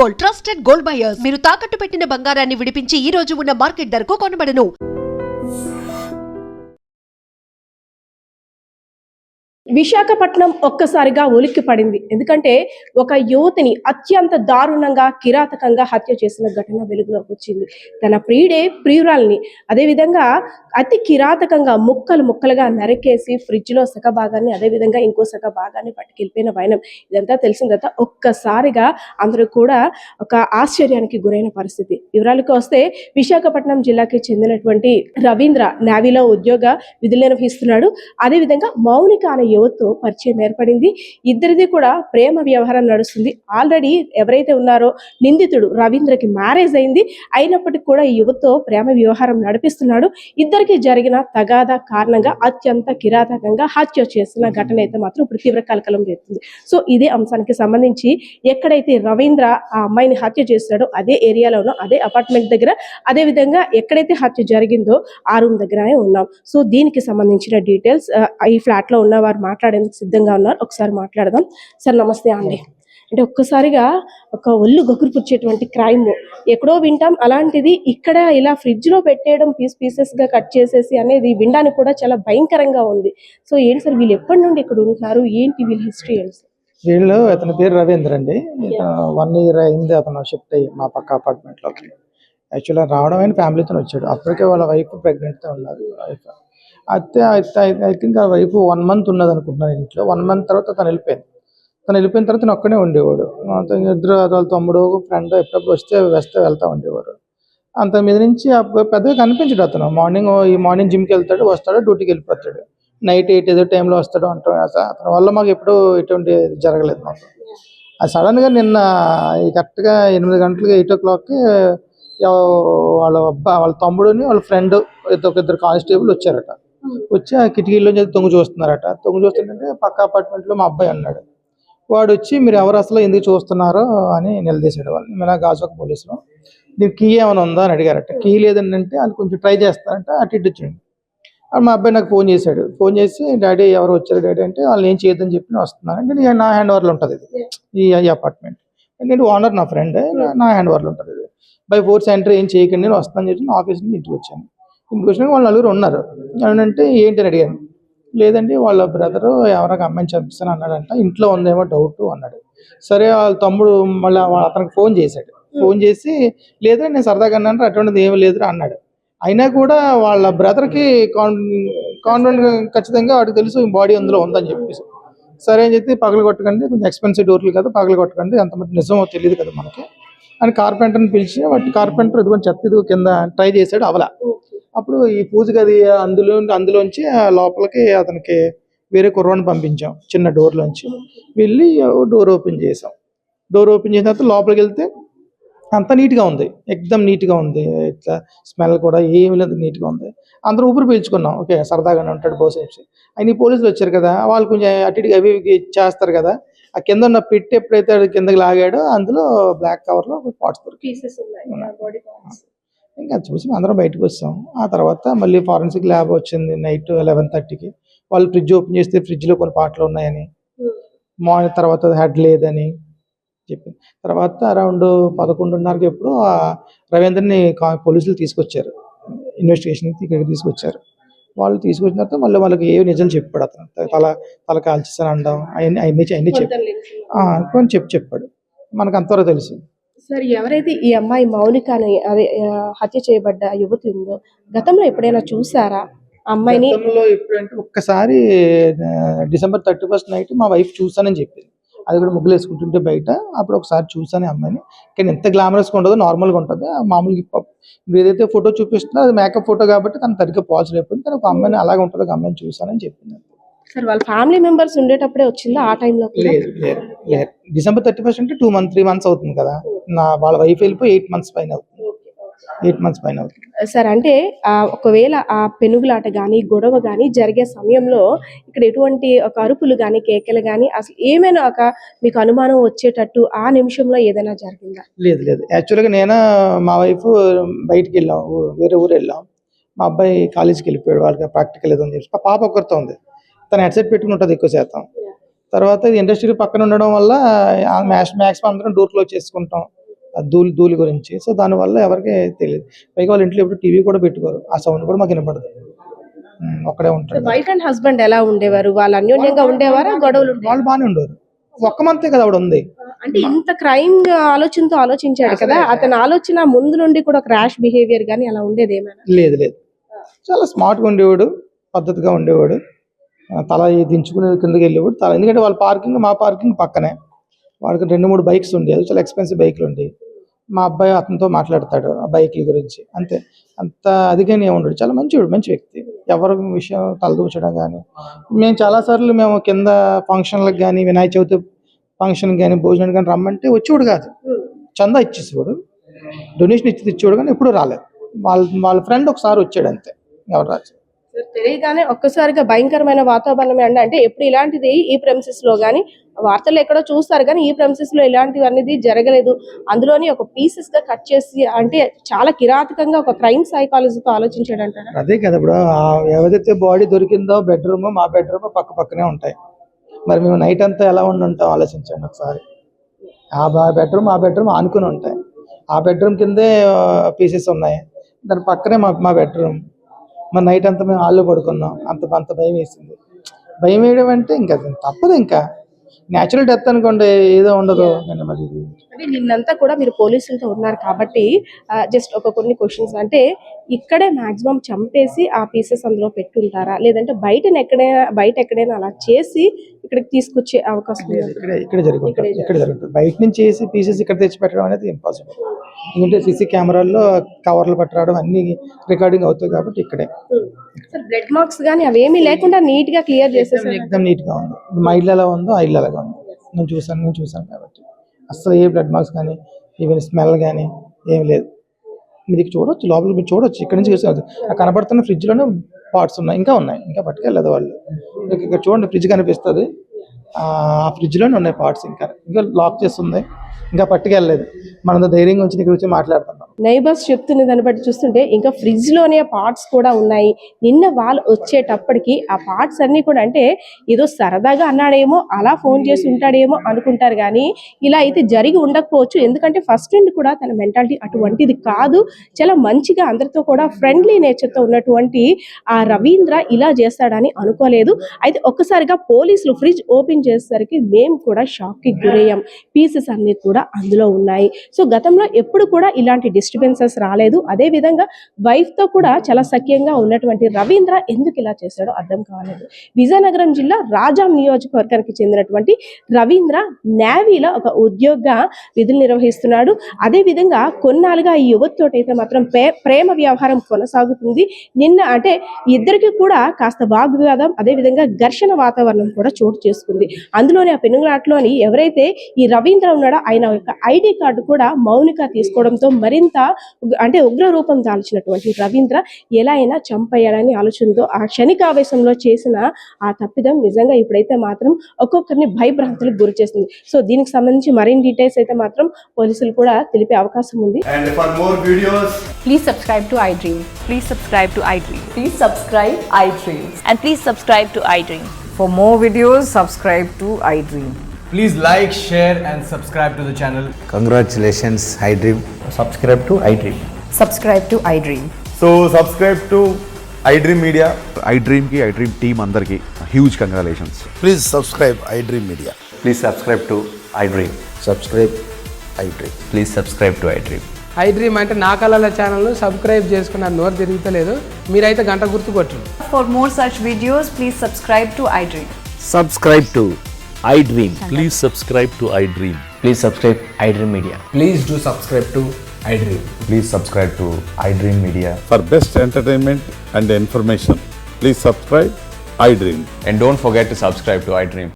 Gold, trusted gold buyers. మీరు తాకట్టు పెట్టిన బంగారాన్ని విడిపించి ఈ రోజు ఉన్న మార్కెట్ ధరకు కొనబడను. విశాఖపట్నం ఒక్కసారిగా ఉలిక్కి పడింది. ఎందుకంటే ఒక యువతిని అత్యంత దారుణంగా కిరాతకంగా హత్య చేసిన ఘటన వెలుగులోకి వచ్చింది. తన ప్రియురాల్ని అదేవిధంగా అతి కిరాతకంగా ముక్కలుగా నరికేసి ఫ్రిడ్జ్లో సగ భాగాన్ని అదేవిధంగా ఇంకో సగ భాగాన్ని పట్టుకెళ్ళిపోయిన వైనం. ఇదంతా తెలిసిన తర్వాత ఒక్కసారిగా అందరూ కూడా ఒక ఆశ్చర్యానికి గురైన పరిస్థితి. వివరాలకు వస్తే విశాఖపట్నం జిల్లాకి చెందినటువంటి రవీంద్ర నేవీలో ఉద్యోగ విధులు నిర్వహిస్తున్నాడు. అదేవిధంగా మౌనిక అనే యువతతో పరిచయం ఏర్పడింది. ఇద్దరిది కూడా ప్రేమ వ్యవహారం నడుస్తుంది. ఆల్రెడీ ఎవరైతే ఉన్నారో నిందితుడు రవీంద్రకి మ్యారేజ్ అయింది. అయినప్పటికీ కూడా ఈ యువతతో ప్రేమ వ్యవహారం నడిపిస్తున్నాడు. ఇద్దరికి జరిగిన తగాదా కారణంగా అత్యంత కిరాతకంగా హత్య చేసిన ఘటన అయితే మాత్రం ఇప్పుడు తీవ్ర కలకలం రేపుతుంది. సో ఇదే అంశానికి సంబంధించి ఎక్కడైతే రవీంద్ర ఆ అమ్మాయిని హత్య చేశాడో అదే ఏరియాలోనో అదే అపార్ట్మెంట్ దగ్గర అదేవిధంగా ఎక్కడైతే హత్య జరిగిందో ఆ రూమ్ దగ్గరనే ఉన్నాం. సో దీనికి సంబంధించిన డీటెయిల్స్ ఈ ఫ్లాట్ లో ఉన్న వారు మాట్లాడేందుకు సిద్ధంగా ఉన్నారు. ఒకసారి మాట్లాడదాం. సార్ నమస్తే అండి. అంటే ఒక్కసారిగా ఒక ఒళ్ళు గగురుపుచ్చేటువంటి క్రైమ్ ఎక్కడో వింటాం, అలాంటిది ఇక్కడ ఇలా ఫ్రిడ్జ్ లో పెట్టేయడం పీసెస్ గా కట్ చేసేసి అనేది వినడానికి కూడా చాలా భయంకరంగా ఉంది. సో ఏంటి సార్, వీళ్ళు ఎప్పటి నుండి ఇక్కడ ఉంటున్నారు, ఏంటి వీళ్ళ హిస్టరీ ఏంటి సార్? వీళ్ళు అతని పేరు రవీంద్ర అండి. 1 year అయింది అతను షిఫ్ట్ అయ్యి మా పక్క అపార్ట్మెంట్ లోకి. యాక్చువల్గా రావడం అయిన ఫ్యామిలీతో వచ్చాడు. అప్పటికే వాళ్ళ వైఫ్ ప్రెగ్నెంట్తో ఉన్నారు. వైఫ్ ఐ థింక్ ఆ వైఫ్ 1 month ఉన్నది అనుకుంటున్నాను ఇంట్లో. 1 month తర్వాత తను వెళ్ళిపోయిన తర్వాత నేను ఒక్కడే ఉండేవాడు. ఇద్దరు వాళ్ళ తమ్ముడు ఫ్రెండ్ ఎప్పుడప్పుడు వస్తే వెళ్తా ఉండేవారు. అంత మీద నుంచి పెద్దగా కనిపించాడు అతను. మార్నింగ్ జిమ్కి వెళ్తాడు, వస్తాడు, డ్యూటీకి వెళ్ళిపోతాడు. నైట్ 8 ఏదో టైంలో వస్తాడు అంటాం. అతని వల్ల మాకు ఎప్పుడు ఎటువంటి జరగలేదు మాకు. అది సడన్గా నిన్న కరెక్ట్గా 8 గంటలకి 8 o'clockకి వాళ్ళ తమ్ముడుని వాళ్ళ ఫ్రెండ్ ఇద్దరు కానిస్టేబుల్ వచ్చారట. వచ్చి ఆ కిటికీలో తొంగి చూస్తున్నారట. తొంగి చూస్తుంటే పక్క అపార్ట్మెంట్లో మా అబ్బాయి అన్నాడు. వాడు వచ్చి మీరు ఎవరు అసలు ఎందుకు చూస్తున్నారో అని నిలదీశాడు వాళ్ళని. ఇలా గాజువాక పోలీసులు దీనికి కీ ఏమైనా ఉందా అని అడిగారట. కీ లేదండి అంటే వాళ్ళు కొంచెం ట్రై చేస్తారంట. అటు ఇటు వచ్చాడు. మా అబ్బాయి నాకు ఫోన్ చేశాడు. ఫోన్ చేసి డాడీ ఎవరు వచ్చారు డాడీ అంటే వాళ్ళు ఏం చేయొద్దని చెప్పి నేను వస్తున్నాను అంటే నా హ్యాండ్ ఓవర్లో ఉంటుంది ఇది ఈ అపార్ట్మెంట్. ఎందుకంటే ఓనర్ నా ఫ్రెండ్, నా హ్యాండ్ ఓవర్లో ఉంటుంది ఇది. బై ఫోర్స్ ఎంట్రీ ఏం చేయకండి నేను వస్తానని చెప్పి నా ఆఫీస్ నుంచి ఇంటికి వచ్చాను. ఇంటికి వచ్చినాక వాళ్ళు 4 ఉన్నారు. అంటే ఏంటి అని అడిగాను. లేదండి వాళ్ళ బ్రదరు ఎవరికి అమ్మాయిని చంపిస్తాను అన్నాడంట, ఇంట్లో ఉందేమో డౌట్ అన్నాడు. సరే వాళ్ళ తమ్ముడు మళ్ళీ అతనికి ఫోన్ చేశాడు. ఫోన్ చేసి లేదంటే నేను సరదాగా అన్నాను అటువంటిది ఏమీ లేదురా అన్నాడు. అయినా కూడా వాళ్ళ బ్రదర్కి కాన్ఫిడెంట్ ఖచ్చితంగా వాడికి తెలుసు బాడీ అందులో ఉందని చెప్పేసి సరే అని చెప్పి పగలు కొట్టకండి, కొంచెం ఎక్స్పెన్సివ్ డోర్లు కదా పగలు కొట్టకండి, ఎంతమంది నిజమో తెలియదు కదా మనకి అని కార్పెంటర్ని పిలిచి వాటి కార్పెంటర్ ఇదిగో చెత్త ఇదిగో కింద ట్రై చేశాడు. అవలా అప్పుడు ఈ పూజ గది అందులోంచి లోపలికి అతనికి వేరే కుర్రాన్ని పంపించాం. చిన్న డోర్లోంచి వెళ్ళి డోర్ ఓపెన్ చేసాం. డోర్ ఓపెన్ చేసిన తర్వాత లోపలికి వెళ్తే అంతా నీట్గా ఉంది, ఎక్దమ్ నీట్గా ఉంది. ఇట్లా స్మెల్ కూడా ఏమి లేదు, నీట్గా ఉంది. అందరూ ఊపిరి పీల్చుకున్నాం. ఓకే సరదాగానే ఉంటాడు బహుశా. అయిన పోలీసులు వచ్చారు కదా, వాళ్ళు కొంచెం అటు ఇటుగా అవి చేస్తారు కదా. ఆ కింద ఉన్న పెట్టి ఎప్పుడైతే కిందకి లాగాడో అందులో బ్లాక్ కవర్లో పార్ట్స్ దొరికాయి. ఇంకా చూసి అందరం బయటకు వచ్చాం. ఆ తర్వాత మళ్ళీ ఫారెన్సిక్ ల్యాబ్ వచ్చింది నైట్ 11:30కి. వాళ్ళు ఫ్రిడ్జ్ ఓపెన్ చేస్తే ఫ్రిడ్జ్లో కొన్ని పాటలు ఉన్నాయని, మార్నింగ్ తర్వాత హెడ్ లేదని చెప్పింది. తర్వాత అరౌండ్ 11:30కి ఎప్పుడు రవీంద్రని పోలీసులు తీసుకొచ్చారు. ఇన్వెస్టిగేషన్కి ఇక్కడికి తీసుకొచ్చారు. వాళ్ళు తీసుకొచ్చిన తర్వాత మళ్ళీ వాళ్ళకి ఏ నిజాలు చెప్పాడు. అతను తల కాల్చేసాను అనడం అవన్నీ కొంచెం చెప్పాడు. మనకు అంతవరకు తెలుసు. సార్ ఎవరైతే ఈ అమ్మాయి మౌనిక అని అదే హత్య చేయబడ్డ యువతి ఉందో గతంలో ఎప్పుడైనా చూసారా అమ్మాయిని? ఎప్పుడంటే ఒక్కసారి December 31st నైట్ మా వైఫ్ చూసానని చెప్పింది. అది కూడా ముగ్గులు వేసుకుంటుంటే బయట. అప్పుడు ఒకసారి చూసాను అమ్మాయిని. కానీ ఎంత గ్లామరస్గా ఉండదు, నార్మల్గా ఉంటుంది. మామూలుగా ఏదైతే ఫోటో చూపిస్తుందో అది మేకప్ ఫోటో కాబట్టి తను సరిగ్గా పాజిటివ్ అయిపోయింది. కానీ ఒక అమ్మాయిని అలాగే ఉంటుంది, ఒక అమ్మాయిని చూసానని చెప్పింది. సార్ వాళ్ళ ఫ్యామిలీ మెంబర్స్ ఉండేటప్పుడే వచ్చిందా ఆ టైంలో? లేదు. December 31st అంటే 3 months అవుతుంది కదా. వాళ్ళ వైఫ్ వెళ్ళిపోయి 8 months పైన అవుతుంది. 8 months పైన అవుతుంది. సార్ అంటే ఒకవేళ ఆ పెనుగులాట కానీ గొడవ కానీ జరిగే సమయంలో ఇక్కడ ఎటువంటి ఒక అరుపులు కానీ కేకలు కానీ అసలు ఏమైనా ఒక మీకు అనుమానం వచ్చేటట్టు ఆ నిమిషంలో ఏదైనా జరిగిందా? లేదు. యాక్చువల్గా నేను మా వైఫ్ బయటికి వెళ్ళాం, వేరే ఊరు వెళ్ళాం. మా అబ్బాయి కాలేజీకి వెళ్ళిపోయాడు, వాళ్ళకి ప్రాక్టికల్ ఏదో అని చెప్పి. పాప ఒక్కరితో ఉంది. తను హెడ్సెట్ పెట్టుకుని ఉంటుంది ఎక్కువ శాతం. తర్వాత ఇండస్ట్రీ పక్కన ఉండడం వల్ల మ్యాక్సిమం అందరం డోర్ క్లోజ్ చేసుకుంటాం. ఆ ధూళి గురించి. సో దానివల్ల ఎవరికి తెలియదు. పైగా వాళ్ళ ఇంట్లో ఎప్పుడు టీవీ కూడా పెట్టుకోరు, ఆ సౌండ్ కూడా మాకు వినపడదు. ఒక్కడే ఉంటాడు. వైఫ్ అండ్ హస్బెండ్ ఎలా ఉండేవారు? వాళ్ళు అన్యోన్యంగా ఉండేవారా? గొడవలు ఉండేవా? వాళ్ళు బాగానే ఉండేవారు. ఒక్క మంతే కదా ఆవిడ ఉంది. అంటే ఇంత క్రైమ్ ఆలోచనతో ఆలోచించాడు కదా, అతని ఆలోచన ముందు నుండి కూడా ఒక ర్యాష్ బిహేవియర్ గానీ అలా ఉండేది ఏమైనా? లేదు, చాలా స్మార్ట్గా ఉండేవాడు, పద్ధతిగా ఉండేవాడు. తల దించుకుని కిందకి వెళ్ళేవాడు. ఎందుకంటే వాళ్ళ పార్కింగ్ మా పార్కింగ్ పక్కనే. వాడికి 2-3 బైక్స్ ఉండేవి, చాలా ఎక్స్పెన్సివ్ బైక్లు ఉండేవి. మా అబ్బాయి అతనితో మాట్లాడతాడు ఆ బైక్ల గురించి, అంతే. అంత అదిగానే ఉండడు. చాలా మంచి వ్యక్తి. ఎవరి విషయం తలదూచడం కానీ. మేము చాలాసార్లు కింద ఫంక్షన్లకు కానీ, వినాయక చవితి ఫంక్షన్ కానీ, భోజనానికి కానీ రమ్మంటే వచ్చేవాడు కాదు. చందా ఇచ్చేసేవాడు, డొనేషన్ ఇచ్చేవాడు, కానీ ఎప్పుడూ రాలేదు. వాళ్ళ ఫ్రెండ్ ఒకసారి వచ్చాడు అంతే, ఎవరు రాజు. తెలియగానే ఒక్కసారిగా భయంకరమైన వాతావరణం అంటే ఎప్పుడు ఇలాంటిది ఈ ప్రెమిసెస్ లో గానీ, వార్తలు ఎక్కడో చూస్తారు కానీ ఈ ప్రెమిసెస్ లో ఇలాంటివి అనేది జరగలేదు. అందులోని ఒక పీసెస్ గా కట్ చేసి, అంటే చాలా కిరాతకంగా ఒక క్రైమ్ సైకాలజీతో ఆలోచించాడు అంటారా? అదే కదా, ఇప్పుడు ఏదైతే బాడీ దొరికిందో బెడ్రూమ్ మా బెడ్రూమ్ పక్కనే ఉంటాయి. మరి మేము నైట్ అంతా ఎలా ఉంటాం ఆలోచించండి ఒకసారి. ఆ బెడ్రూమ్ ఆనుకుని ఉంటాయి. ఆ బెడ్రూమ్ కిందే పీసెస్ ఉన్నాయి, దాని పక్కనే మా బెడ్రూమ్. మరి నైట్ అంతా మేము హాల్లో పడుకున్నాం. అంత భయం వేసింది. భయం వేయడం అంటే ఇంకా తప్పదు. ఇంకా న్యాచురల్ డెత్ అనుకోండి, ఏదో ఉండదు. మరి ఇది అంటే నిన్నంతా కూడా మీరు పోలీసులతో ఉన్నారు కాబట్టి జస్ట్ కొన్ని క్వశ్చన్స్. అంటే ఇక్కడే మాక్సిమం చంపేసి ఆ పీసెస్ అందులో పెట్టుంటారా, లేదంటే బయట ఎక్కడైనా అలా చేసి ఇక్కడికి తీసుకొచ్చే అవకాశం ఉంది? ఇక్కడ జరుగుతుంది. బయట నుంచి చేసి పీసెస్ ఇక్కడ తెచ్చి పెట్టడం అనేది ఇంపాసిబుల్. ఎందుకంటే సీసీ కెమెరాల్లో కవర్లు పట్టడం అన్ని రికార్డింగ్ అవుతాయి కాబట్టి ఇక్కడే. బ్లడ్ మార్క్స్ కానీ అవేమీ లేకుండా నీట్ గా క్లియర్ చేసేసారు. ఎక్దమ్ నీట్ గా ఉంది. మా ఇల్లు ఎలా ఉందో ఆ ఇల్లు అలాగా ఉంది. నేను చూసాను కాబట్టి అసలు ఏ బ్లడ్ మార్క్స్ కానీ, ఈవెన్ స్మెల్ కానీ ఏం లేదు. మీరు చూడొచ్చు, లోపలికి మీరు చూడొచ్చు. ఇక్కడ నుంచి చూసారు కనబడుతున్న ఫ్రిడ్జ్ లోనే పార్ట్స్ ఉన్నాయి, ఇంకా పట్టుకెళ్ళదు వాళ్ళు. ఇక్కడ చూడండి, ఫ్రిడ్జ్ కనిపిస్తుంది. ఆ ఫ్రిడ్జ్ లోనే ఉన్నాయి పార్ట్స్. ఇంకా లాక్ చేస్తుంది, ఇంకా పట్టుకెళ్ళలేదు. మనం ధైర్యంగా వచ్చి ఇక్కడ వచ్చి మాట్లాడుతున్నాం. నైబర్స్ చెప్తున్న దాన్ని బట్టి చూస్తుంటే ఇంకా ఫ్రిడ్జ్ లోనే పార్ట్స్ కూడా ఉన్నాయి. నిన్న వాళ్ళు వచ్చేటప్పటికి ఆ పార్ట్స్ అన్ని కూడా, అంటే ఏదో సరదాగా అన్నాడేమో, అలా ఫోన్ చేసి ఉంటాడేమో అనుకుంటారు కానీ ఇలా అయితే జరిగి ఉండకపోవచ్చు. ఎందుకంటే ఫస్ట్ నుండి కూడా తన మెంటాలిటీ అటువంటిది కాదు. చాలా మంచిగా అందరితో కూడా ఫ్రెండ్లీ నేచర్తో ఉన్నటువంటి ఆ రవీంద్ర ఇలా చేస్తాడని అనుకోలేదు. అయితే ఒక్కసారిగా పోలీసులు ఫ్రిడ్జ్ ఓపెన్ చేసేసరికి మేము కూడా షాక్ కి గురయ్యాం. పీసెస్ అన్ని కూడా అందులో ఉన్నాయి. సో గతంలో ఎప్పుడు కూడా ఇలాంటి డిస్టర్బెన్సెస్ రాలేదు. అదే విధంగా వైఫ్ తో కూడా చాలా సఖ్యంగా ఉన్నటువంటి రవీంద్ర ఎందుకు ఇలా చేశాడో అర్థం కాలేదు. విజయనగరం జిల్లా రాజాం నియోజకవర్గానికి చెందినటువంటి రవీంద్ర నేవీలో ఒక ఉద్యోగిగా విధులు నిర్వహిస్తున్నాడు. అదే విధంగా కొన్నాళ్ళుగా ఈ యువతతోటైతే మాత్రం ప్రేమ వ్యవహారం కొనసాగుతుంది. నిన్న అంటే ఇద్దరికి కూడా కాస్త వాగ్వివాదం, అదే విధంగా ఘర్షణ వాతావరణం కూడా చోటు చేసుకుంది. అందులోని ఆ పెనుగులాట్లోని ఎవరైతే ఈ రవీంద్ర ఉన్నాడో ఆయన యొక్క ఐడి కార్డు కూడా మౌనిక తీసుకోవడంతో మరింత అంటే ఉగ్ర రూపం దాల్చినటువంటి రవీంద్ర ఎలా అయినా చంపేయాలని ఆలోచనతో ఆ క్షణికావేశంలో చేసిన ఆ తప్పిదం నిజంగా ఇప్పుడైతే మాత్రం ఒక్కొక్కరిని భయభ్రాంతులకు గురి చేస్తుంది. సో దీనికి సంబంధించి మరిన్ని డీటెయిల్స్ అయితే మాత్రం పోలీసులు కూడా తెలిపే అవకాశం ఉంది. And for more videos, Please subscribe to iDream. Please subscribe to iDream. Please subscribe iDream. And please subscribe to iDream. For more videos, subscribe to iDream. please like, share and subscribe to the channel. Congratulations, iDream. Subscribe to iDream. Subscribe to iDream. So subscribe to iDream Media. iDream की iDream team अंदर की huge congratulations. Please subscribe iDream Media. Please subscribe to iDream. Subscribe iDream. Please subscribe to iDream. iDream అంటే నా కళల channel subscribe చేసుకున్న నోరు తిరుగుతలేదు. మీరైతే గంట గుర్తు కొట్టండి. For more such videos, please subscribe to iDream. Subscribe to iDream. Please subscribe to iDream. Please subscribe iDream Media. Please do subscribe to iDream. Please subscribe to iDream Media. For best entertainment and information, please subscribe iDream. And don't forget to subscribe to iDream.